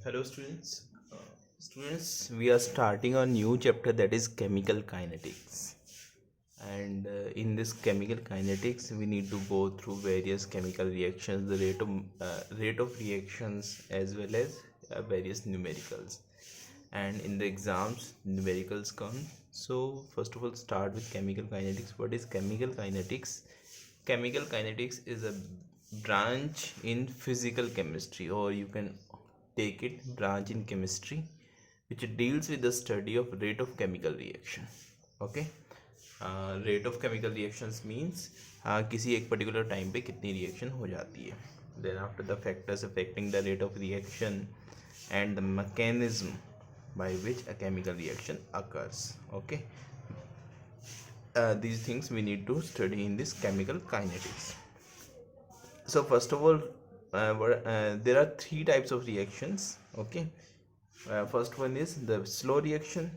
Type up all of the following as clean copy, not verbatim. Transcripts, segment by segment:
Hello students. We are starting a new chapter that is chemical kinetics. And in this chemical kinetics, we need to go through various chemical reactions, the rate of reactions as well as various numericals. And in the exams, numericals come. So first of all, start with chemical kinetics. What is chemical kinetics? Chemical kinetics is a branch in physical chemistry, or you can take it branch in chemistry, which deals with the study of rate of chemical reaction. Okay. Rate of chemical reactions means किसी एक particular time पे कितनी reaction हो जाती है. Then after, the factors affecting the rate of reaction and the mechanism by which a chemical reaction occurs. Okay. These things we need to study in this chemical kinetics. So first of all, there are three types of reactions. Okay. First one is the slow reaction,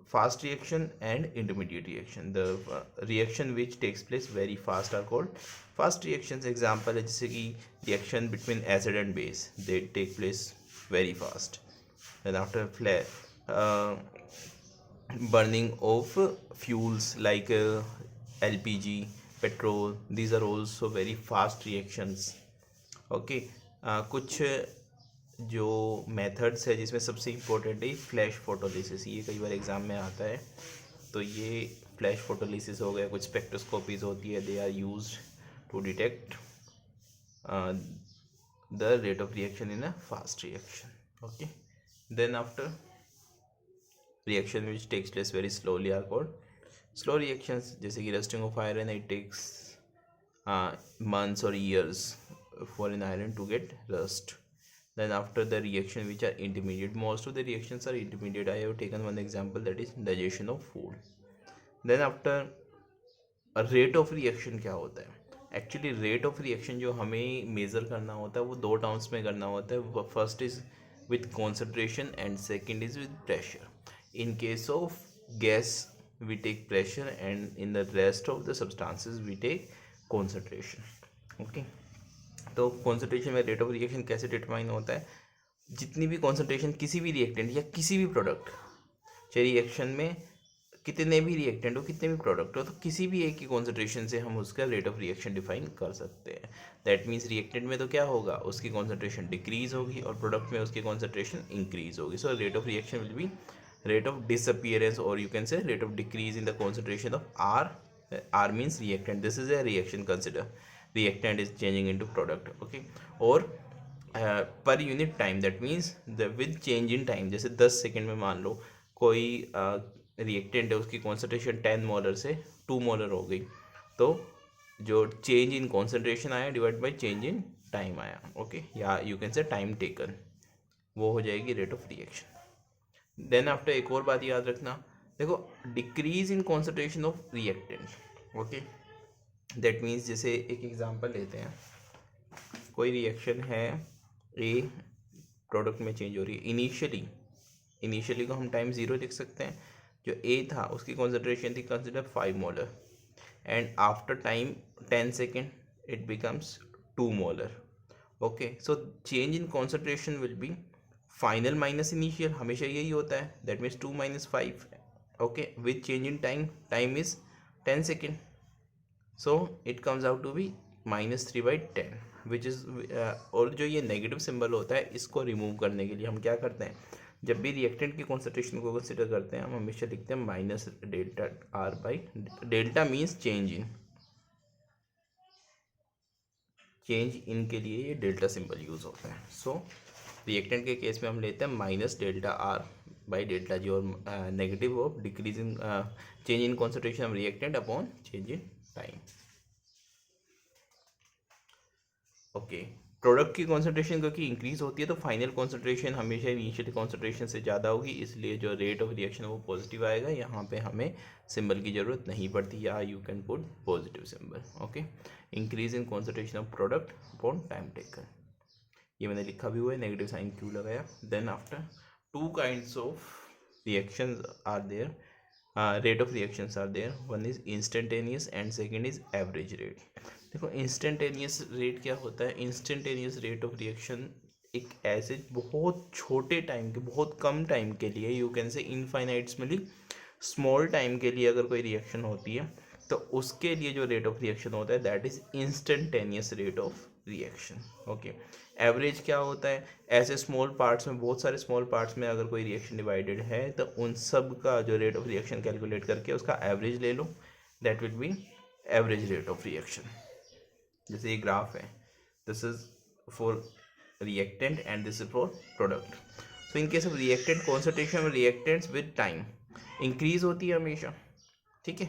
fast reaction, and intermediate reaction. The reaction which takes place very fast are called fast reactions. Example है जैसे कि reaction between acid and base, they take place very fast. Then after burning of fuels like LPG, petrol, these are also very fast reactions. Okay. कुछ जो methods है जिसमें सबसे important है flash photolysis. ये कई बार एग्जाम में आता है. तो ये फ्लैश फोटोलिसिस हो गया. कुछ स्पेक्ट्रोस्कोपीज होती है, they are used to detect the rate of reaction in a fast reaction. Okay. Then after, reaction which takes place very slowly are called slow reactions. जैसे कि rusting of iron, it takes months or years for an iron to get rust. Then after, the reaction which are intermediate, most of the reactions are intermediate. I have taken one example, that is digestion of food. Then after, rate of reaction क्या होता है? Actually rate of reaction जो हमें measure करना होता है वो दो टर्म्स में करना होता है. First is with concentration and second is with pressure. In case of gas, we take pressure, and in the rest of the substances we take concentration. Okay. तो concentration में rate of reaction कैसे determine होता है? जितनी भी concentration किसी भी reactant या किसी भी प्रोडक्ट, चाहे रिएक्शन में कितने भी रिएक्टेंट हो, कितने भी प्रोडक्ट हो, तो किसी भी एक की कॉन्सेंट्रेशन से हम उसका रेट ऑफ रिएक्शन डिफाइन कर सकते हैं. दैट मीन्स रिएक्टेंट में तो क्या होगा, उसकी कॉन्सेंट्रेशन डिक्रीज होगी और प्रोडक्ट में उसकी कॉन्सेंट्रेशन इंक्रीज होगी. So rate of reaction will be rate of disappearance, or you can say rate of decrease in the concentration of R. R means reactant. This is a reaction. Consider reactant is changing into product. Okay. or per unit time, that means the with change in time. जैसे 10 second में मान लो कोई reactant है, उसकी concentration 10 molar से 2 molar हो गई, तो जो चेंज इन कॉन्सेंट्रेशन आया divide by change in time आया. ओके. या you can say time taken, वो हो जाएगी rate of reaction. Then after, एक और बात याद रखना, देखो, decrease in concentration of reactant. Okay. That means जैसे एक एग्जांपल लेते हैं, कोई रिएक्शन है, ए प्रोडक्ट में चेंज हो रही है. इनिशियली को हम टाइम 0 लिख सकते हैं. जो ए था उसकी कॉन्सेंट्रेशन थी consider 5 molar, and after time 10 second it becomes 2 molar. Okay. So change in concentration will be final minus initial, हमेशा यही होता है. That means 2 - 5. Okay. With change in time is 10 second, so it comes out to be -3/10, which is. और जो ये negative symbol होता है, इसको रिमूव करने के लिए हम क्या करते हैं, जब भी रिएक्टेंट की कॉन्सेंट्रेशन को कंसिडर करते हैं, हम हमेशा लिखते हैं minus delta R by delta means change in के लिए ये डेल्टा सिंबल यूज़ होता है. सो रिएक्टेंट के केस में हम लेते हैं minus delta R by delta G, और negative of decrease in change in concentration of reactant upon change in time. Okay. Product की कॉन्सेंट्रेशन क्योंकि इंक्रीज होती है, तो फाइनल कॉन्सेंट्रेशन हमेशा इनिशियल कॉन्सेंट्रेशन से ज़्यादा होगी, इसलिए जो रेट ऑफ रिएक्शन है वो पॉजिटिव आएगा. यहाँ पे हमें सिंबल की ज़रूरत नहीं पड़ती, या you can put positive symbol. Okay. Increase in concentration of product upon time taken, ये मैंने लिखा भी हुआ है, नेगेटिव साइन क्यों लगाया. Then after, 2 kinds of reactions are there, rate of reactions are there. One is instantaneous and second is average rate. देखो, instantaneous rate क्या होता है. instantaneous rate of reaction एक ऐसे बहुत छोटे टाइम के, बहुत कम टाइम के लिए, यू कैन से इनफाइनाइट्समली स्मॉल टाइम के लिए अगर कोई रिएक्शन होती है तो उसके लिए जो रेट ऑफ रिएक्शन होता है that is instantaneous rate of reaction. Okay, average क्या होता है, ऐसे स्मॉल पार्ट्स में, बहुत सारे स्मॉल पार्ट्स में अगर कोई रिएक्शन डिवाइडेड है तो उन सब का जो रेट ऑफ रिएक्शन कैलकुलेट करके उसका एवरेज ले लो, that will be average rate of reaction. जैसे ये ग्राफ है, this is for reactant and this is for product. So in case of reactant, concentration of reactants with time increase होती है हमेशा, ठीक है।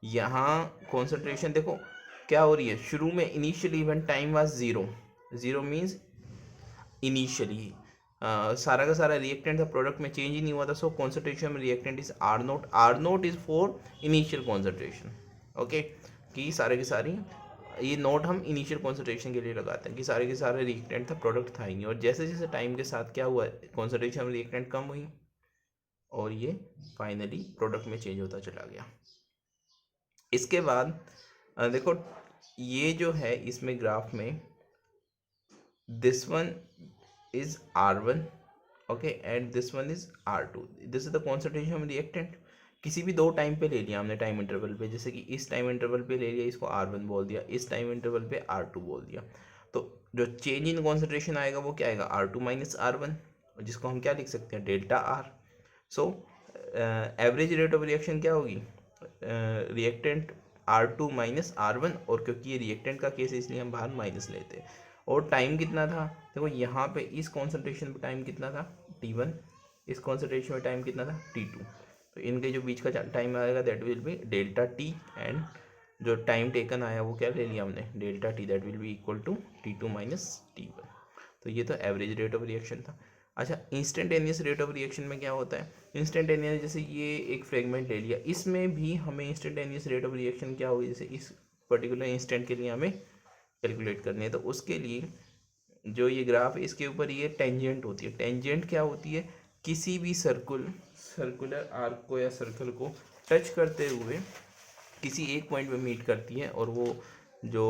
यहाँ concentration देखो क्या हो रही है, शुरू में initially when time was zero means initially सारा का सारा रिएक्टेंट था, प्रोडक्ट में चेंज ही नहीं हुआ था, सो कॉन्सेंट्रेशन में reactant is R naught is for initial concentration. Okay, कि सारे के सारी ये नोट हम इनिशियल कॉन्सेंट्रेशन के लिए लगाते हैं कि सारे के सारे रिएक्टेंट था, प्रोडक्ट था ही नहीं, और जैसे जैसे टाइम के साथ क्या हुआ, कॉन्सेंट्रेशन में रिएक्टेंट कम हुई और ये फाइनली प्रोडक्ट में चेंज होता चला गया। इसके बाद देखो ये जो है इसमें ग्राफ में this one is R1 okay and this one is R2, this is the concentration of reactant। किसी भी दो टाइम पे ले लिया हमने, टाइम इंटरवल पे, जैसे कि इस टाइम इंटरवल पे ले लिया, इसको R1 बोल दिया, इस टाइम इंटरवल पे R2 बोल दिया, तो जो चेंज इन कॉन्सेंट्रेशन आएगा वो क्या आएगा, R2 माइनस R1, जिसको हम क्या लिख सकते हैं, delta R। So average rate of reaction क्या होगी, रिएक्टेंट R2 माइनस R1, और क्योंकि ये रिएक्टेंट का केस है इसलिए हम बाहर माइनस लेते हैं। और टाइम कितना था, देखो यहाँ पे इस कॉन्सेंट्रेशन पे टाइम कितना था T1, इस कॉन्सेंट्रेशन में टाइम कितना था T2, तो इनके जो बीच का टाइम आएगा that will be delta T, and जो टाइम टेकन आया वो क्या ले लिया हमने, delta T, that will be equal to T2 minus T1। तो ये तो एवरेज रेट ऑफ रिएक्शन था। अच्छा, इंस्टेंटेनियस रेट ऑफ रिएक्शन में क्या होता है, इंस्टेंटेनियस जैसे ये एक फ्रेगमेंट ले लिया, इसमें भी हमें इंस्टेंटेनियस रेट ऑफ रिएक्शन क्या होगी, जैसे इस पर्टिकुलर इंस्टेंट के लिए हमें कैलकुलेट करनी है, तो उसके लिए जो ये ग्राफ है इसके ऊपर ये टेंजेंट होती है। टेंजेंट क्या होती है, किसी भी सर्कुलर आर्क को या सर्कल को टच करते हुए किसी एक पॉइंट पे मीट करती है और वो जो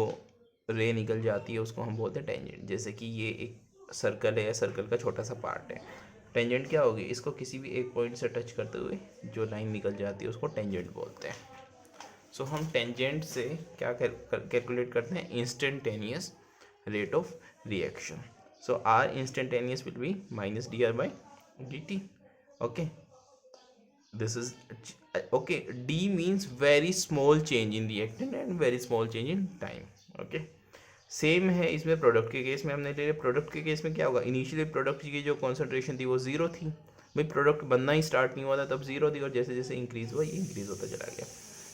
रे निकल जाती है उसको हम बोलते हैं टेंजेंट। जैसे कि ये एक सर्कल है या सर्कल का छोटा सा पार्ट है, टेंजेंट क्या होगी, इसको किसी भी एक पॉइंट से टच करते हुए जो लाइन निकल जाती है उसको टेंजेंट बोलते हैं। सो हम टेंजेंट से क्या कैलकुलेट करते हैं, instantaneous rate of reaction. So R instantaneous will be minus dr/dt। Okay, this is okay, D means very small change in reactant and very small change in time. Okay, same है इसमें product के case में, हमने ले लिया product के case में क्या होगा, इनिशियली प्रोडक्ट की जो कॉन्सेंट्रेशन थी वो जीरो थी, भाई प्रोडक्ट बनना ही स्टार्ट नहीं हुआ था तब जीरो थी, और जैसे जैसे इंक्रीज हुआ ये इंक्रीज होता चला गया।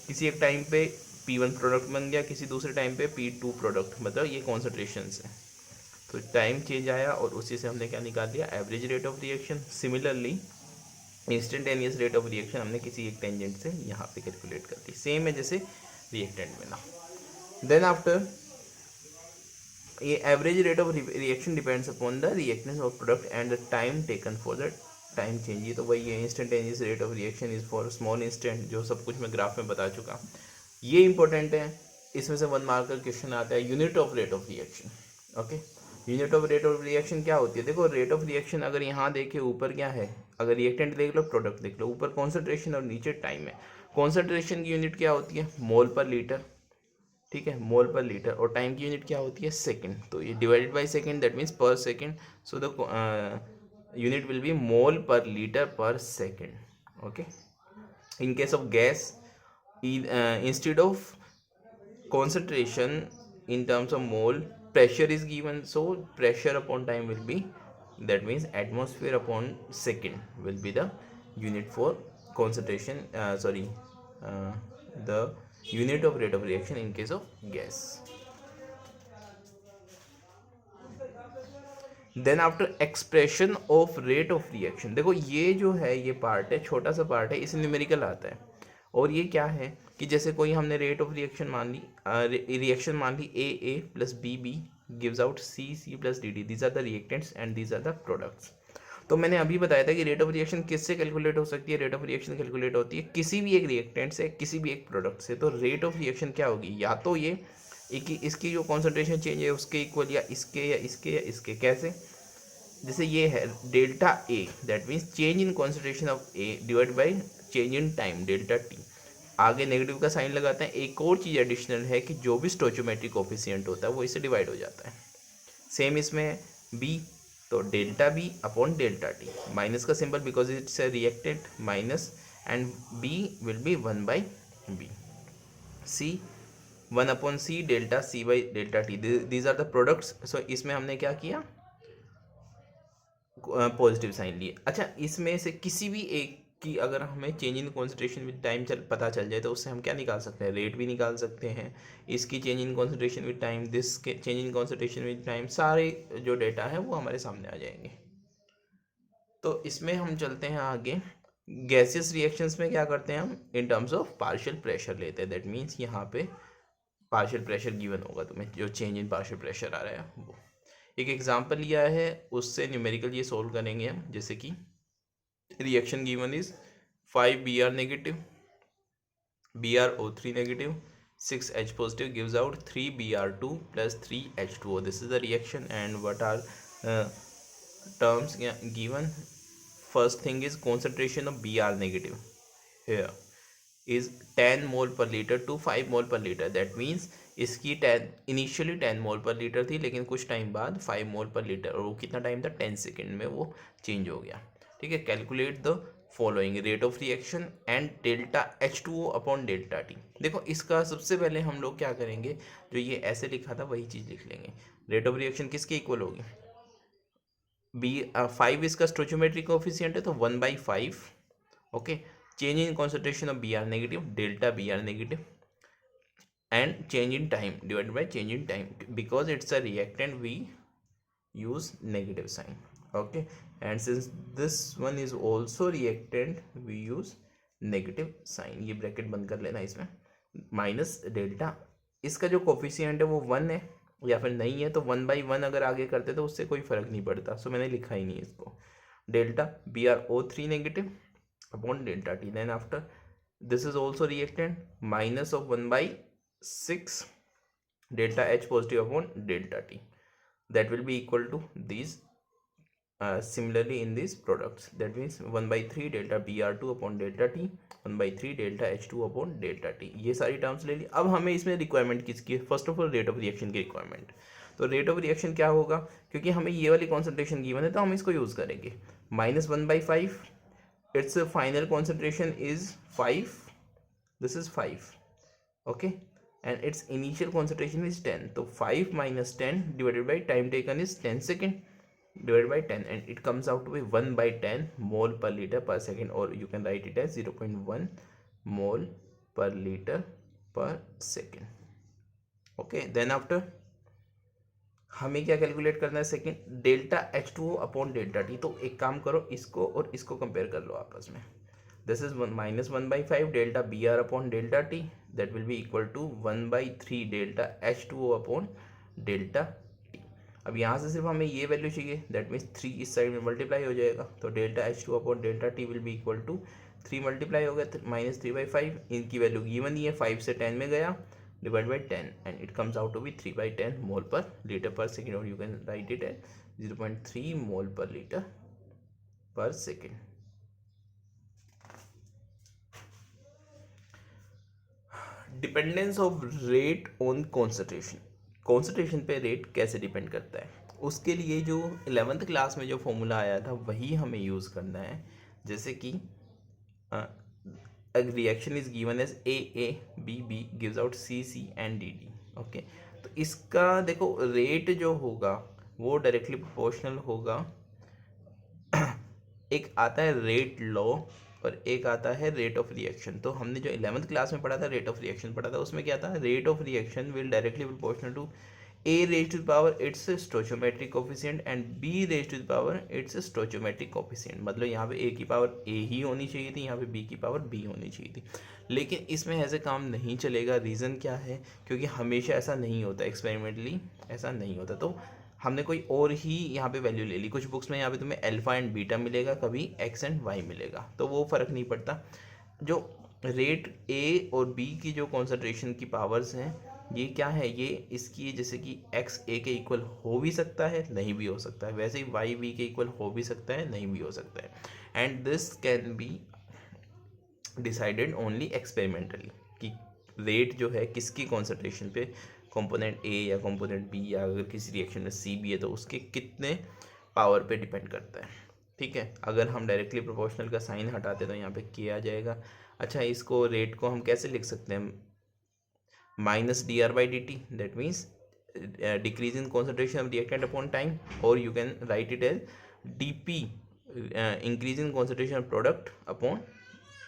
किसी एक टाइम पे P1 प्रोडक्ट बन गया, किसी दूसरे टाइम पे P2 प्रोडक्ट, मतलब ये कॉन्सेंट्रेशन है, तो टाइम चेंज आया और उसी से हमने क्या निकाल दिया, average rate of reaction. Similarly instantaneous rate of reaction हमने किसी एक टेंजेंट से यहाँ पे कैलकुलेट कर दी, सेम है जैसे रिएक्टेंट में ना। देन आफ्टर ये average rate of reaction depends upon the reactance of product and the time taken for the time change. ये तो वही है, instantaneous rate of reaction is for small instant, जो सब कुछ मैं ग्राफ में बता चुका। ये इंपॉर्टेंट है, इसमें से 1 मार्क का क्वेश्चन आता है, unit of rate of reaction. Okay, unit of rate of reaction क्या होती है, देखो रेट ऑफ रिएक्शन अगर यहाँ देखे ऊपर क्या है, अगर रिएक्टेंट देख लो, प्रोडक्ट देख लो, ऊपर कॉन्सेंट्रेशन और नीचे टाइम है। कॉन्सेंट्रेशन की यूनिट क्या होती है, मोल पर लीटर, ठीक है, मोल पर लीटर, और टाइम की यूनिट क्या होती है, सेकंड, तो ये divided by second, that means per second, so the unit will be mole per litre per second. Okay, in case of gas, instead of concentration in terms of mole, pressure is given, so pressure upon time will be, that means atmosphere upon second will be the unit for concentration, the unit of rate of reaction in case of gas. Then after expression of rate of reaction, देखो ये जो है ये part है, छोटा सा part है, इसे न्यूमेरिकल आता है, और ये क्या है कि जैसे कोई हमने रेट ऑफ रिएक्शन मान ली, रिएक्शन मान ली A plus B gives out C plus D, these are the reactants and these are the products. तो मैंने अभी बताया था कि रेट ऑफ रिएक्शन किससे कैलकुलेट हो सकती है, रेट ऑफ रिएक्शन कैलकुलेट होती है किसी भी एक रिएक्टेंट से, किसी भी एक प्रोडक्ट से। तो रेट ऑफ रिएक्शन क्या होगी, या तो ये एक इसकी जो कॉन्सेंट्रेशन चेंज है उसके इक्वल, या इसके या इसके या इसके, कैसे, जैसे ये है delta A, that means change in concentration of A divide by change in time delta T. आगे नेगेटिव का साइन लगाते हैं। एक और चीज़ एडिशनल है कि जो भी स्टोइचोमेट्रिक कोफिशिएंट होता है वो इससे डिवाइड हो जाता है। सेम इसमें बी, तो delta B upon delta T, minus का symbol because it's a reactant minus, and B will be 1/b। C 1/c delta C by delta T, these are the products. So इसमें हमने क्या किया, positive sign लिए। अच्छा, इसमें से किसी भी एक की अगर हमें change in concentration with time पता चल जाए तो उससे हम क्या निकाल सकते हैं, रेट भी निकाल सकते हैं। इसकी change in concentration with time, this के change in concentration with time, सारे जो डेटा है वो हमारे सामने आ जाएंगे। तो इसमें हम चलते हैं आगे। गैसियस रिएक्शंस में क्या करते हैं हम, इन टर्म्स ऑफ पार्शियल प्रेशर लेते हैं। दैट मीन्स यहाँ पे पार्शियल प्रेशर गिवन होगा तुम्हें, जो चेंज इन पार्शियल प्रेशर आ रहा है वो। एक एग्जांपल लिया है, उससे न्यूमेरिकल ये सोल्व करेंगे हम। जैसे कि reaction given is 5Br negative, BrO3 negative, 6H positive gives out 3Br2 plus 3H2O. This is the reaction, and what are terms given? First thing is concentration of Br negative here is 10 mole per liter to 5 mole per liter. That means इसकी 10 initially 10 मोल per litre थी, लेकिन कुछ time बाद 5 मोल per litre, और वो कितना time था, 10 second में वो चेंज हो गया। ठीक है, calculate the following rate of reaction and delta H2O upon delta T. देखो इसका सबसे पहले हम लोग क्या करेंगे, जो ये ऐसे लिखा था वही चीज़ लिख लेंगे। रेट ऑफ रिएक्शन किसके इक्वल होगी, B5 इसका स्टोइचोमेट्रिक कोएफिशिएंट है तो 1/5। Okay, change in concentration of Br negative delta Br negative, and change in time divided by change in time, because it's a reactant we use negative sign. Okay, and since this one is also reactant we use negative sign. ये bracket बंद कर लेना इसमें, minus delta, इसका जो coefficient है वो 1 है या फिर नहीं है, तो 1/1 अगर आगे करते तो उससे कोई फर्क नहीं पड़ता, सो मैंने लिखा ही नहीं इसको। Delta BrO3 negative upon delta T, then after this is also reactant, minus of 1/6 delta H positive upon delta T, that will be equal to these. Similarly in these products, that means 1/3 delta Br2 upon delta T, 1/3 delta H2 upon delta T। ये सारी terms ले ली। अब हमें इसमें requirement किसकी है, first of all rate of reaction की requirement. तो रेट ऑफ रिएक्शन क्या होगा, क्योंकि हमें ये वाली कॉन्सेंट्रेशन गिवन है तो हम इसको यूज़ करेंगे। -1/5, it's final concentration is 5, this is 5, okay, and its initial concentration is 10, so 5 minus 10 divided by time taken is 10 second divided by 10, and it comes out to be 1/10 mole per liter per second, or you can write it as 0.1 mole per liter per second. Okay, then after हमें क्या calculate करना है, second delta H2O upon delta T. तो एक काम करो, इसको और इसको कंपेयर कर लो आपस में। This is -1/5 delta Br upon delta T, that will be equal to 1/3 delta H2O upon delta T. अब यहाँ से सिर्फ हमें ये वैल्यू चाहिए, दैट मीन्स 3 इस साइड में मल्टीप्लाई हो जाएगा, तो delta H2O upon delta T will be equal to 3 multiply हो गया -3/5, इनकी वैल्यू गिवन ही है, 5 से 10 में गया, divide by 10, and it comes out to be 3/10 mole per litre per second, और you can write it at 0.3 mole per litre per second. Dependence of rate on concentration, concentration पे rate कैसे depend करता है, उसके लिए जो 11th class में जो फॉर्मूला आया था वही हमें यूज़ करना है। जैसे कि reaction is given as A gives out C and D। Okay, तो इसका देखो रेट जो होगा वो डायरेक्टली प्रोपोर्शनल होगा। एक आता है रेट लॉ और एक आता है रेट ऑफ रिएक्शन। तो हमने जो 11th क्लास में पढ़ा था, रेट ऑफ रिएक्शन पढ़ा था, उसमें क्या था, rate of reaction will directly proportional to A raised to the power its stoichiometric coefficient and B raised to the power its stoichiometric coefficient। मतलब यहाँ पे A की पावर A ही होनी चाहिए थी, यहाँ पे B की पावर B होनी चाहिए थी, लेकिन इसमें ऐसे काम नहीं चलेगा। रीज़न क्या है, क्योंकि हमेशा ऐसा नहीं होता, एक्सपेरिमेंटली ऐसा नहीं होता। तो हमने कोई और ही यहाँ पे वैल्यू ले ली। कुछ बुक्स में यहाँ पे तुम्हें अल्फा एंड बीटा मिलेगा, कभी एक्स एंड वाई मिलेगा, तो वो फ़र्क नहीं पड़ता। जो रेट ए और बी की जो कॉन्सेंट्रेशन की पावर्स हैं ये क्या है, ये इसकी जैसे कि x a के इक्वल हो भी सकता है, नहीं भी हो सकता है, वैसे ही y b के इक्वल हो भी सकता है, नहीं भी हो सकता है। And this can be decided only experimentally कि रेट जो है किसकी कॉन्सेंट्रेशन पे, कंपोनेंट ए या कंपोनेंट बी, या अगर किसी रिएक्शन में सी भी है तो उसके कितने पावर पे डिपेंड करता है। ठीक है, अगर हम डायरेक्टली प्रोपोर्शनल का साइन हटाते तो यहाँ पे के आ जाएगा। अच्छा, इसको रेट को हम कैसे लिख सकते हैं, minus D R by D T, that means decrease in concentration of reactant upon time, और you can write it as D P increase in concentration of product upon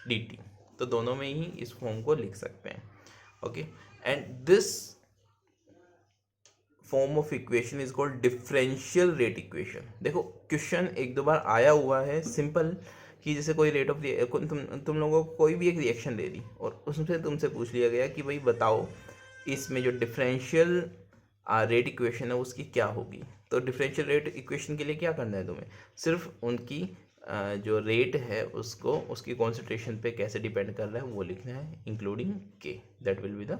D T. तो दोनों में ही इस फॉर्म को लिख सकते हैं। Okay, and this form of equation is called differential rate equation. देखो क्वेश्चन एक दो बार आया हुआ है सिंपल, कि जैसे कोई रेट ऑफ तुम लोगों को कोई भी एक रिएक्शन दे दी और उसमें तुमसे पूछ लिया गया कि भाई बताओ इसमें जो डिफरेंशियल रेट इक्वेशन है उसकी क्या होगी। तो डिफरेंशियल रेट इक्वेशन के लिए क्या करना है तुम्हें, सिर्फ उनकी जो रेट है उसको उसकी कॉन्सेंट्रेशन पे कैसे डिपेंड कर रहा है वो लिखना है, इंक्लूडिंग के, that will be the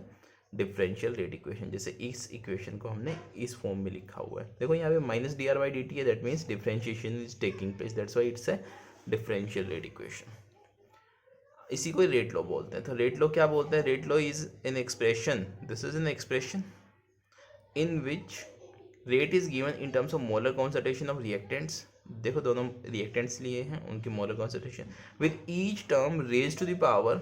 differential rate equation. जैसे इस इक्वेशन को हमने इस फॉर्म में लिखा हुआ है, देखो यहाँ पे minus D R by D T है, that means differentiation is taking place, that's why it's a differential rate equation. इसी को रेट लॉ बोलते हैं। तो रेट लॉ क्या बोलते हैं, rate law is an expression, this is an expression in which rate is given in terms of molar concentration of reactants. देखो दोनों रिएक्टेंट्स लिए हैं, उनकी molar concentration with each term raise to the power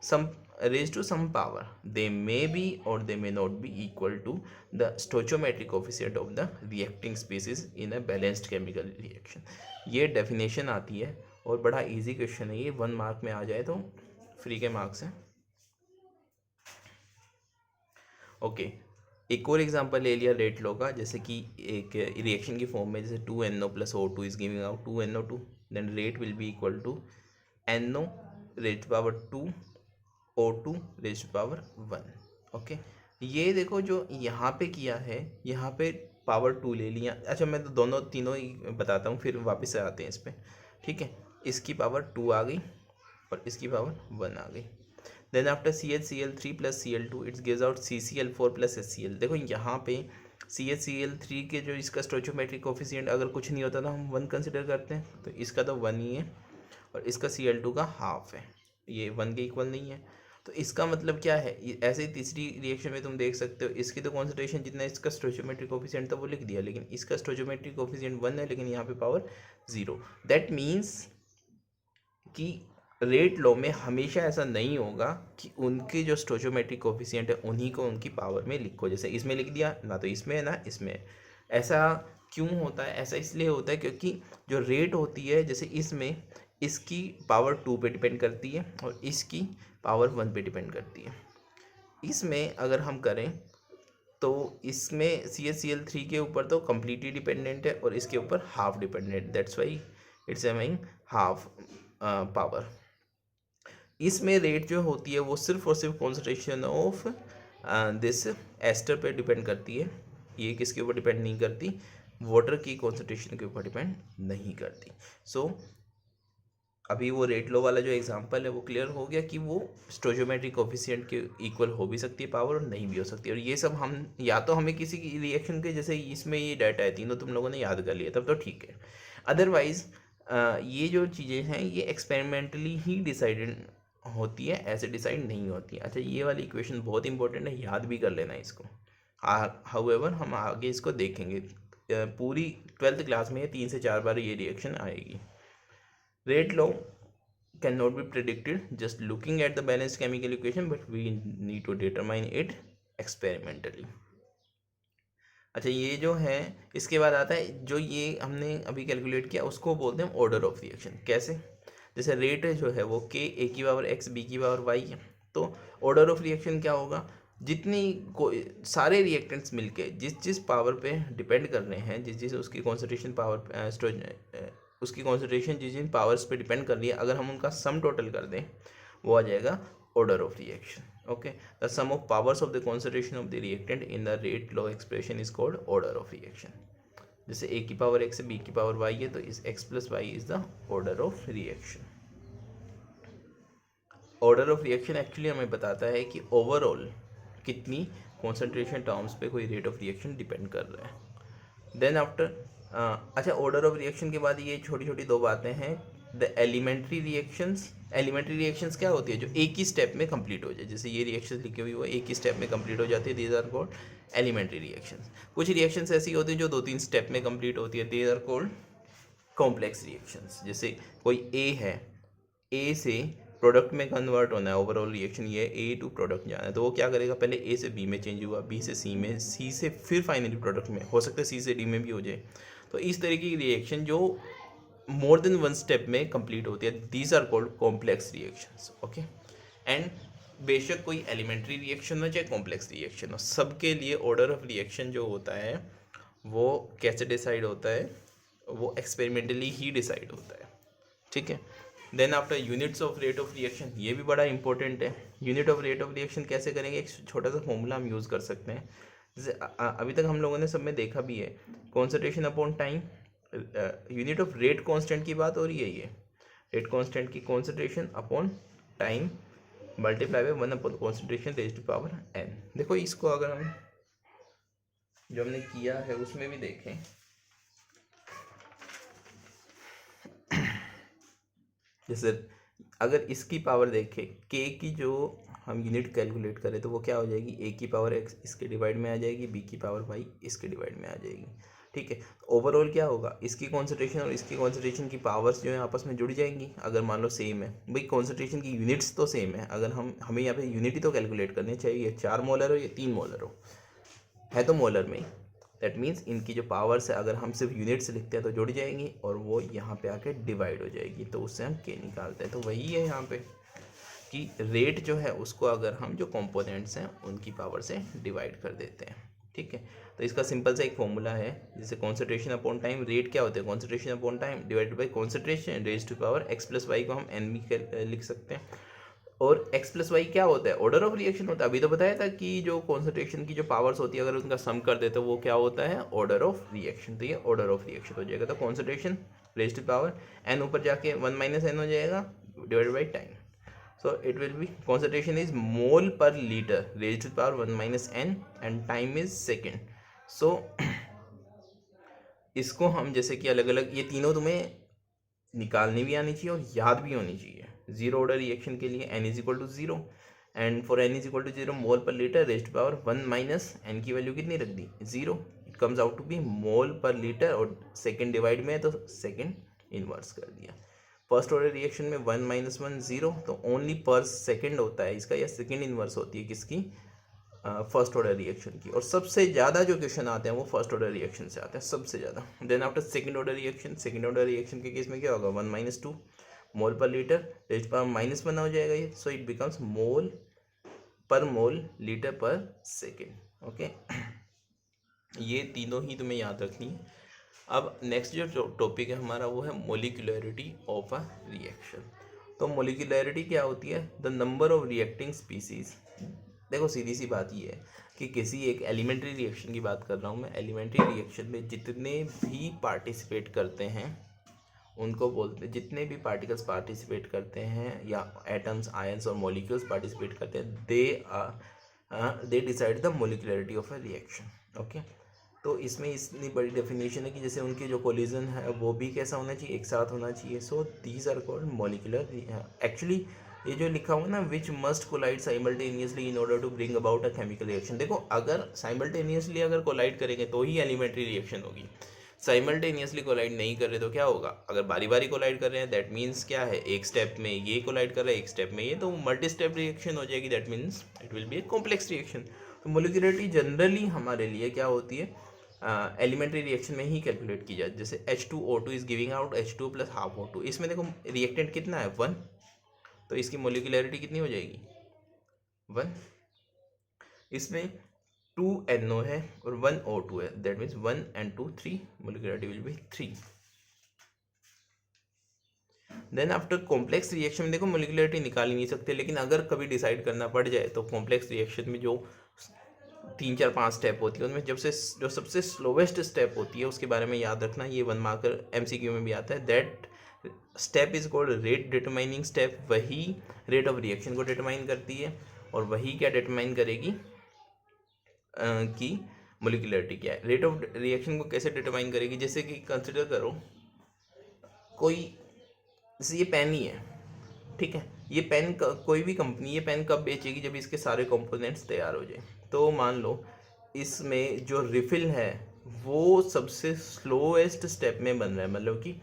some raised to some power, they may be or they may not be equal to the stoichiometric coefficient of the reacting species in a balanced chemical reaction। ये definition आती है और बड़ा easy question है ये, 1 mark में आ जाए तो फ्री के मार्क्स हैं। ओके, एक और एग्जांपल ले लिया रेट लॉ का, जैसे कि एक रिएक्शन की फॉर्म में जैसे 2NO + O2 is giving out 2NO2, then rate will be equal to NO raise power 2 O2 raise power 1। Okay, ये देखो जो यहाँ पे किया है, यहाँ पे पावर 2 ले लिया। अच्छा, मैं तो दोनों तीनों ही बताता हूँ फिर वापस से आते हैं इस पर। ठीक है, इसकी पावर 2 आ गई और इसकी पावर 1 आ गई। Then after CHCl3 + Cl2 its gives out CCl4 + HCl। देखो यहाँ पे CHCl3 के जो इसका स्टोइचोमेट्रिक कोफिशिएंट अगर कुछ नहीं होता तो हम 1 कंसिडर करते हैं, तो इसका तो 1 ही है और इसका Cl2 का हाफ है, ये 1 के इक्वल नहीं है। तो इसका मतलब क्या है, ऐसे ही तीसरी रिएक्शन में तुम देख सकते हो, इसकी तो कॉन्सेंट्रेशन जितना इसका स्टोइचोमेट्रिक कोफिशिएंट था वो लिख दिया, लेकिन इसका स्टोइचोमेट्रिक कोफिशिएंट 1 है, लेकिन यहाँ पे पावर 0। दैट मीन्स कि रेट लॉ में हमेशा ऐसा नहीं होगा कि उनके जो स्टोइचोमेट्रिक कोफिशिएंट है उन्हीं को उनकी पावर में लिखो, जैसे इसमें लिख दिया ना तो इसमें है ना इसमें। ऐसा क्यों होता है, ऐसा इसलिए होता है क्योंकि जो रेट होती है, जैसे इसमें इसकी पावर 2 पे डिपेंड करती है और इसकी पावर 1 पे डिपेंड करती है। इसमें अगर हम करें तो इसमें CHCl3 के ऊपर तो कम्प्लीटली डिपेंडेंट है और इसके ऊपर half dependent, that's why it's having half power. इसमें रेट जो होती है वो सिर्फ और सिर्फ कॉन्सेंट्रेशन ऑफ दिस एस्टर पे डिपेंड करती है, ये किसके ऊपर डिपेंड नहीं करती, वाटर की कॉन्सेंट्रेशन के ऊपर डिपेंड नहीं करती। सो अभी वो रेट लो वाला जो एग्जांपल है वो क्लियर हो गया कि वो स्टोइचोमेट्रिक कोफिशिएंट के इक्वल हो भी सकती है पावर और नहीं भी हो सकती है। और ये सब हम या तो हमें किसी रिएक्शन के, जैसे इसमें ये डाटा है तीनों तुम लोगों ने याद कर लिया तब तो ठीक है, अदरवाइज ये जो चीज़ें हैं ये एक्सपेरिमेंटली ही डिसाइडेड होती है, ऐसे डिसाइड नहीं होती है। अच्छा, ये वाली इक्वेशन बहुत इंपॉर्टेंट है, याद भी कर लेना इसको। हाउएवर हम आगे इसको देखेंगे, पूरी 12th क्लास में 3 से 4 बार ये रिएक्शन आएगी। Rate law cannot be predicted just looking at the balanced chemical equation, but we need to determine it experimentally। अच्छा, ये जो है इसके बाद आता है जो ये हमने अभी कैलकुलेट किया उसको बोलते हैं ऑर्डर ऑफ रिएक्शन। कैसे, जैसे रेट जो है वो k a की पावर x b की पावर y है, तो ऑर्डर ऑफ रिएक्शन क्या होगा, जितनी सारे रिएक्टेंट्स मिलके जिस पावर पे डिपेंड कर रहे हैं, जिस उसकी कॉन्सेंट्रेशन पावर उसकी कॉन्सेंट्रेशन जिन पावर्स पे डिपेंड कर रही है, अगर हम उनका सम टोटल कर दें वो आ जाएगा order of reaction. Okay, the sum of powers of the concentration of the reactant in the rate law expression is called order of reaction. जैसे a की पावर x है, b की पावर y है, तो इस x + y is the order of reaction. Order of reaction actually हमें बताता है कि ओवरऑल कितनी कॉन्सेंट्रेशन टर्म्स पे कोई रेट ऑफ रिएक्शन डिपेंड कर रहा है। देन आफ्टर अच्छा, ऑर्डर ऑफ रिएक्शन के बाद ये छोटी छोटी दो बातें हैं। द एलिमेंट्री रिएक्शंस क्या होती है, जो एक ही स्टेप में कंप्लीट हो जाए। जैसे ये रिएक्शन लिखी हुई वो एक ही स्टेप में कंप्लीट हो जाती है, these are called elementary reactions. कुछ रिएक्शंस ऐसी होती हैं जो 2-3 स्टेप में कंप्लीट होती है, these are called complex reactions. जैसे कोई ए है, ए से प्रोडक्ट में कन्वर्ट होना है, ओवरऑल रिएक्शन ये ए टू प्रोडक्ट जाना है, तो वो क्या करेगा, पहले ए से बी में चेंज हुआ, बी से सी में, सी से फिर फाइनली प्रोडक्ट में, हो सकता है सी से डी में भी हो जाए। तो इस तरीके की रिएक्शन जो मोर देन वन स्टेप में कंप्लीट होती है, these are called complex reactions. Okay, and बेशक कोई एलिमेंट्री रिएक्शन हो चाहे कॉम्प्लेक्स रिएक्शन हो, सबके लिए ऑर्डर ऑफ रिएक्शन जो होता है वो कैसे डिसाइड होता है, वो एक्सपेरिमेंटली ही डिसाइड होता है। ठीक है। Then after units of rate of reaction, ये भी बड़ा इंपॉर्टेंट है। Unit of rate of reaction कैसे करेंगे, एक छोटा सा फॉर्मूला हम यूज़ कर सकते हैं। जैसे अभी तक हम लोगों ने सब में देखा भी है, concentration upon time, unit of rate constant की बात हो रही है। ये रेट कांस्टेंट की concentration upon time multiply by 1 upon concentration raised to power n। देखो इसको अगर हम जो हमने किया है उसमें भी देखें, जैसे अगर इसकी पावर देखें, k की जो हम यूनिट कैलकुलेट करें तो वो क्या हो जाएगी, a की पावर x इसके डिवाइड में आ जाएगी, b की पावर y इसके डिवाइड में आ जाएगी। ठीक है। ओवरऑल क्या होगा, इसकी कॉन्सेंट्रेशन और इसकी कॉन्सेंट्रेशन की पावर्स जो है आपस में जुड़ जाएंगी अगर मान लो सेम है। भाई कॉन्सेंट्रेशन की यूनिट्स तो सेम है, अगर हमें यहाँ पे यूनिट ही तो कैलकुलेट करनी चाहिए, 4 मोलर हो या 3 मोलर हो, है तो मोलर में ही। दैट मीन्स इनकी जो पावर्स है अगर हम सिर्फ यूनिट्स लिखते हैं तो जुड़ जाएंगी और वो यहाँ पे आके डिवाइड हो जाएगी, तो उससे हम के निकालते हैं। तो वही है यहाँ पे कि रेट जो है उसको अगर हम जो कंपोनेंट्स हैं उनकी पावर से डिवाइड कर देते हैं। ठीक है। तो इसका सिंपल सा एक फॉर्मूला है, जैसे कॉन्सेंट्रेशन अपॉन टाइम, रेट क्या होता है, concentration upon time divided by concentration raised to power x plus Y को हम n भी लिख सकते हैं। और x प्लस वाई क्या होता है, ऑर्डर ऑफ रिएक्शन होता है। अभी तो बताया था कि जो कॉन्सेंट्रेशन की जो पावर्स होती है अगर उनका सम कर देते तो वो क्या होता है, ऑर्डर ऑफ रिएक्शन। तो ये ऑर्डर ऑफ रिएक्शन हो जाएगा। तो concentration raised to power n ऊपर जाके 1 माइनस n हो जाएगा divided by time. So it will be concentration is mole per liter raised to the power 1 minus n and time is second. So इसको हम जैसे कि अलग अलग ये तीनों तुम्हें निकालनी भी आनी चाहिए और याद भी होनी चाहिए। जीरो ऑर्डर रिएक्शन के लिए n is equal to 0 and for n is equal to 0 mole per litre raised to power 1 minus n की वैल्यू कितनी रख दी, 0। It comes out to be mole per litre और सेकेंड डिवाइड में है तो सेकेंड इनवर्स कर दिया। फर्स्ट ऑर्डर रिएक्शन में 1 माइनस 1 0, तो ओनली पर सेकेंड होता है इसका, या सेकेंड इनवर्स होती है किसकी, फर्स्ट ऑर्डर रिएक्शन की। और सबसे ज़्यादा जो क्वेश्चन आते हैं वो फर्स्ट ऑर्डर रिएक्शन से आते हैं सबसे ज़्यादा। Then after second order reaction, second order reaction के केस में क्या होगा, 1 माइनस 2 मोल per litre raised power minus 1 हो जाएगा ये, सो इट बिकम्स मोल पर mole litre per second. Okay, ये तीनों ही तुम्हें याद रखनी है। अब नेक्स्ट जो टॉपिक है हमारा वो है मोलिकुलरिटी ऑफ अ रिएक्शन। तो मोलिकुलरिटी क्या होती है, the number of reacting species. देखो सीधी सी बात ये है कि किसी एक एलिमेंट्री रिएक्शन की बात कर रहा हूँ मैं, एलिमेंट्री रिएक्शन में जितने भी पार्टिसिपेट करते हैं उनको बोलते हैं, जितने भी पार्टिकल्स पार्टिसिपेट करते हैं या एटम्स, आयंस और मॉलिक्यूल्स पार्टिसिपेट करते हैं, they decide the molecularity of a reaction. Okay, तो इसमें इतनी बड़ी डेफिनेशन है कि जैसे उनके जो कोलिजन है वो भी कैसा होना चाहिए, एक साथ होना चाहिए। So these are called molecular. Actually ये जो लिखा हुआ ना, which must collide simultaneously in order to bring about a chemical reaction. देखो अगर साइमल्टेनियसली अगर कोलाइड करेंगे तो ही एलिमेंट्री रिएक्शन होगी, साइमल्टेनियसली कोलाइड नहीं कर रहे तो क्या होगा, अगर बारी बारी कोलाइड कर रहे हैं दैट मीन्स क्या है, एक स्टेप में ये कोलाइड कर रहा है एक स्टेप में ये, तो मल्टी स्टेप रिएक्शन हो जाएगी, that means it will be a complex reaction. तो मोलिकुलरिटी जनरली हमारे लिए क्या होती है, एलिमेंट्री रिएक्शन में ही कैलकुलेट की जाए। जैसे H2O2 is giving out H2 plus half O2, इसमें देखो रिएक्टेंट कितना है 1, तो इसकी मोलिकुलरिटी कितनी हो जाएगी 1। इसमें 2 NO है और 1 O2 है, that means 1 and 2 3, molecularity will be 3। Then after complex reaction में देखो मोलिकुलरिटी निकाल ही नहीं सकते, लेकिन अगर कभी डिसाइड करना पड़ जाए तो कॉम्प्लेक्स रिएक्शन में जो 3 4 5 स्टेप होती है उनमें जो सबसे स्लोवेस्ट स्टेप होती है उसके बारे में याद रखना, ये 1 मार्कर MCQ में भी आता है। That step is called rate determining step. वही रेट ऑफ रिएक्शन को डिटरमाइन करती है और वही क्या डिटरमाइन करेगी, की मोलिकुलरिटी क्या है। रेट ऑफ रिएक्शन को कैसे डिटरमाइन करेगी, जैसे कि कंसिडर करो कोई, जैसे ये पेन ही है, ठीक है, ये पेन कोई भी कंपनी ये पेन कब बेचेगी, जब इसके सारे कंपोनेंट्स तैयार हो जाए। तो मान लो इसमें जो रिफिल है वो सबसे स्लोएस्ट स्टेप में बन रहा है, मतलब कि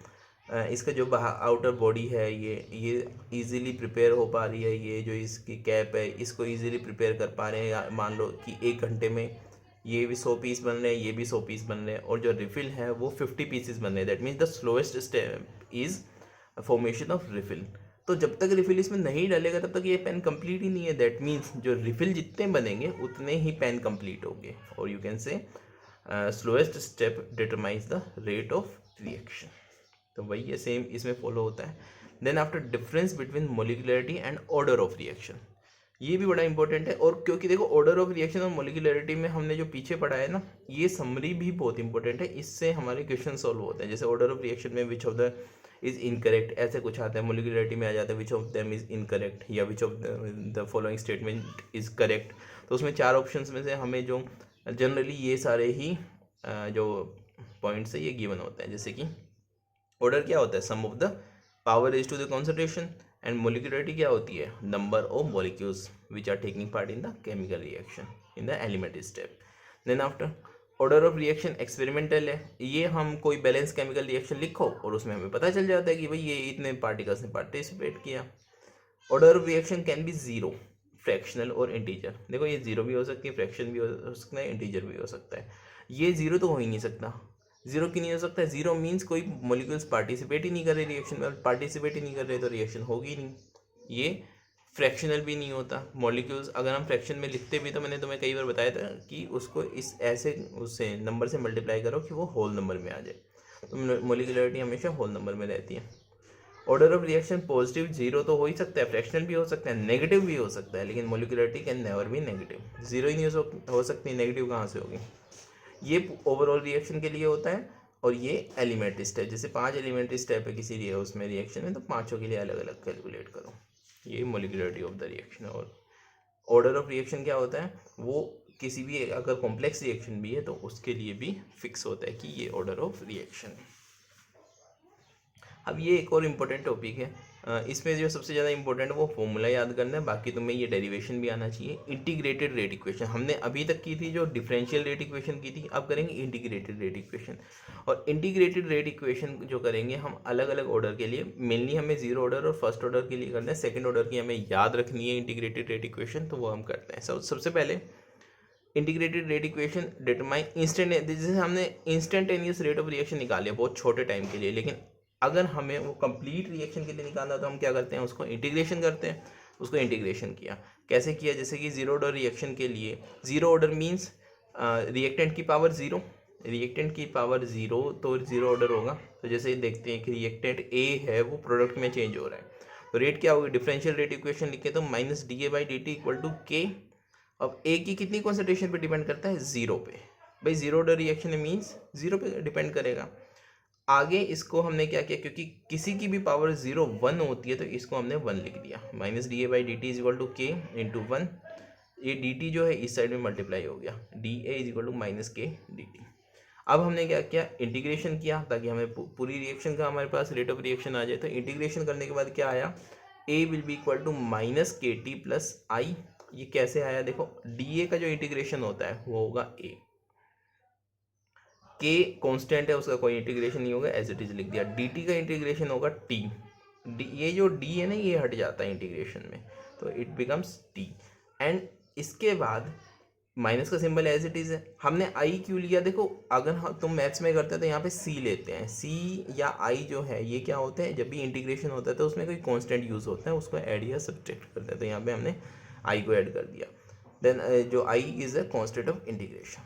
इसका जो आउटर बॉडी है ये इजीली प्रिपेयर हो पा रही है, ये जो इसकी कैप है इसको इजीली प्रिपेयर कर पा रहे हैं, या मान लो कि 1 घंटे में ये भी 100 पीस बन रहे हैं, ये भी 100 पीस बन रहे हैं, और जो रिफिल है वो 50 पीसेस बन रहे हैं। That means the slowest step is formation of refill. तो जब तक रिफिल इसमें नहीं डालेगा तब तक ये पेन कंप्लीट ही नहीं है। दैट मीन्स जो रिफिल जितने बनेंगे उतने ही पेन कंप्लीट होंगे, और you can say slowest step determines the rate of reaction. तो वही है, सेम इसमें फॉलो होता है। Then after difference between molecularity and order of reaction, ये भी बड़ा इंपॉर्टेंट है। और क्योंकि देखो ऑर्डर ऑफ रिएक्शन और मोलिकुलरिटी में हमने जो पीछे पढ़ा है ना, ये समरी भी बहुत इंपॉर्टेंट है, इससे हमारे क्वेश्चन सॉल्व होते हैं। जैसे ऑर्डर ऑफ रिएक्शन में which of the is incorrect ऐसे कुछ आता है, मोलिकुलरिटी में आ जाता है which of them is incorrect, या which of the following statement is correct. तो उसमें 4 ऑप्शंस में से हमें जो जनरली ये सारे ही जो पॉइंट्स है ये गिवन होते हैं। जैसे कि ऑर्डर क्या होता है, sum of the power is to the concentration, and molecularity क्या होती है, number of molecules which are taking part in the chemical reaction in the elementary step. Then after order of reaction experimental है, ये हम कोई balance chemical reaction लिखो और उसमें हमें पता चल जाता है कि भाई ये इतने पार्टिकल्स ने पार्टिसिपेट किया। Order of reaction can be zero, fractional और इंटीजर। देखो ये जीरो भी हो सकती है, फ्रैक्शन भी हो सकता है, इंटीजर भी हो सकता है। ये जीरो तो हो ही नहीं सकता। जीरो क्यों नहीं हो सकता है, जीरो मीन्स कोई मॉलिक्यूल्स पार्टिसिपेट ही नहीं कर रहे रिएक्शन में, पार्टिसिपेट ही नहीं कर रहे तो रिएक्शन होगी नहीं। ये फ्रैक्शनल भी नहीं होता, मॉलिक्यूल्स अगर हम फ्रैक्शन में लिखते भी तो मैंने तुम्हें कई बार बताया था कि उसको इस ऐसे उससे नंबर से मल्टीप्लाई करो कि वो होल नंबर में आ जाए। तो मोलिकुलरिटी हमेशा होल नंबर में रहती है। Order of reaction positive zero तो हो ही सकता है, फ्रैक्शनल भी हो सकता है, नेगेटिव भी हो सकता है, लेकिन मोलिकुलरिटी कैन नेवर भी नेगेटिव। जीरो ही नहीं हो सकती, नेगेटिव कहाँ से होगी। ये ओवरऑल रिएक्शन के लिए होता है, और ये एलिमेंट्री स्टेप, जैसे 5 एलिमेंट्री स्टेप है किसी उसमें रिएक्शन में, तो 5 के लिए अलग अलग कैलकुलेट करो। ये मोलिकुलरिटी ऑफ द रिएक्शन। और ऑर्डर ऑफ रिएक्शन क्या होता है, वो किसी भी अगर कॉम्प्लेक्स रिएक्शन भी है तो उसके लिए भी फिक्स होता है कि ये ऑर्डर ऑफ रिएक्शन है। अब ये एक और इम्पोर्टेंट टॉपिक है, इसमें जो सबसे ज़्यादा इंपॉर्टेंट वो फॉर्मूला याद करना है, बाकी तुम्हें ये डेरिवेशन भी आना चाहिए। इंटीग्रेटेड रेट इक्वेशन हमने अभी तक की थी, जो डिफरेंशियल रेट इक्वेशन की थी, अब करेंगे इंटीग्रेटेड रेट इक्वेशन। और इंटीग्रेटेड रेट इक्वेशन जो करेंगे हम अलग अलग ऑर्डर के लिए, मेनली हमें जीरो ऑर्डर और फर्स्ट ऑर्डर के लिए करना है, सेकेंड ऑर्डर की हमें याद रखनी है इंटीग्रेटेड रेट इक्वेशन, तो वो हम करते हैं। सबसे पहले integrated rate equation determine instant, जैसे हमने इंस्टेंटेनियस रेट ऑफ रिएक्शन निकाले बहुत छोटे टाइम के लिए, लेकिन अगर हमें वो कंप्लीट रिएक्शन के लिए निकालना तो हम क्या करते हैं, उसको इंटीग्रेशन करते हैं। उसको इंटीग्रेशन किया, कैसे किया, जैसे कि जीरो ऑर्डर रिएक्शन के लिए, जीरो ऑर्डर मीन्स रिएक्टेंट की पावर जीरो, रिएक्टेंट की पावर जीरो तो जीरो ऑर्डर होगा। तो जैसे देखते हैं कि रिएक्टेंट ए है वो प्रोडक्ट में चेंज हो रहा है, तो रेट क्या होगी, डिफरेंशियल रेट इक्वेशन लिखे तो minus D A by D T equal to K. अब ए की कितनी कॉन्सेंट्रेशन पे डिपेंड करता है, जीरो पे। भाई zero order reaction means zero पे डिपेंड करेगा। आगे इसको हमने क्या किया, क्योंकि किसी की भी पावर 0 1 होती है तो इसको हमने 1 लिख दिया, minus D A by D T is equal to K into 1। ये डी टी जो है इस साइड में मल्टीप्लाई हो गया, D A is equal to minus K D T. अब हमने क्या किया, इंटीग्रेशन किया ताकि हमें पूरी रिएक्शन का हमारे पास रेट ऑफ रिएक्शन आ जाए। तो इंटीग्रेशन करने के बाद क्या आया, A will be equal to minus K T plus I. ये कैसे आया, देखो डी ए का जो इंटीग्रेशन होता है वो होगा ए, के कांस्टेंट है उसका कोई इंटीग्रेशन नहीं होगा, एज इट इज लिख दिया। डी टी का इंटीग्रेशन होगा टी, ये जो डी है ना ये हट जाता है इंटीग्रेशन में, तो इट बिकम्स टी। एंड इसके बाद माइनस का सिंबल एज इट इज है। हमने आई क्यों लिया, देखो अगर तुम मैथ्स में करते हैं तो यहाँ पे सी लेते हैं, सी या आई जो है ये क्या होते हैं, जब भी इंटीग्रेशन होता है तो उसमें कोई कांस्टेंट यूज होता है, उसको ऐड या सब्ट्रैक्ट करते हैं, तो यहाँ पे हमने आई को ऐड कर दिया। देन जो I is a constant of integration.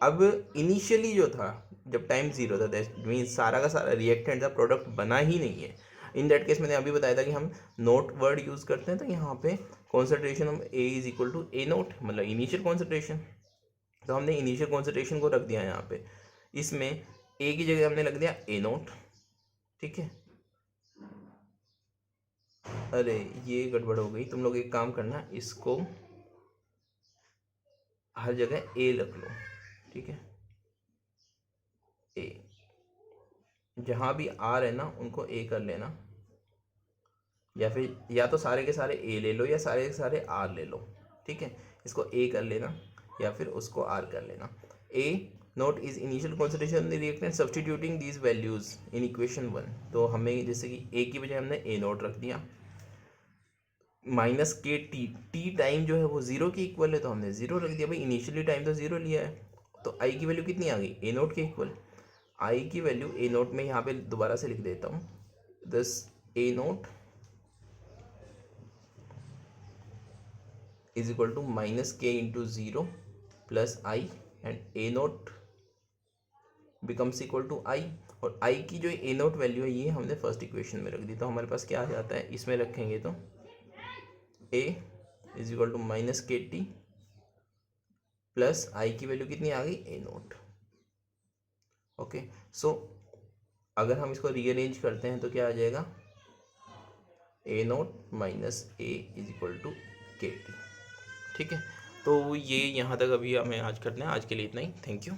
अब इनिशियली जो था जब टाइम जीरो था, दैट मीन्स सारा का सारा रिएक्टेंट था, प्रोडक्ट बना ही नहीं है। इन दैट केस मैंने अभी बताया था कि हम नोट वर्ड यूज़ करते हैं, तो यहाँ पे concentration of A is equal to A naught, मतलब इनिशियल कॉन्सेंट्रेशन। तो हमने इनिशियल कॉन्सेंट्रेशन को रख दिया यहाँ पे, इसमें ए की जगह हमने लग दिया ए नोट, ठीक है। अरे ये गड़बड़ हो गई, तुम लोग एक काम करना, इसको हर जगह ए रख लो, ठीक है, ए, जहाँ भी आर है ना उनको ए कर लेना, या फिर या तो सारे के सारे ए ले लो या सारे के सारे आर ले लो, ठीक है, इसको ए कर लेना या फिर उसको आर कर लेना। A naught is initial concentration the reactant substituting these values in equation 1। तो हमें जैसे कि ए की बजाय हमने ए नोट रख दिया, minus K T, T time जो है वो जीरो के इक्वल है तो हमने जीरो रख दिया, भाई इनिशियली टाइम तो जीरो लिया है, तो आई की वैल्यू कितनी आ गई, ए नोट के इक्वल। आई की वैल्यू ए नोट में यहाँ पे दोबारा से लिख देता हूँ, thus A naught is equal to minus K into zero plus I, and A naught becomes equal to I. और आई की जो ए नोट वैल्यू है ये हमने फर्स्ट इक्वेशन में रख दी, तो हमारे पास क्या आ जाता है, इसमें रखेंगे तो ए is equal to minus K T plus आई की वैल्यू कितनी आ गई, ए नोट। ओके, सो अगर हम इसको रीअरेंज करते हैं तो क्या आ जाएगा, A naught minus A is equal to K T, ठीक है। तो ये यहाँ तक अभी हमें आज करना है, आज के लिए इतना ही, थैंक यू।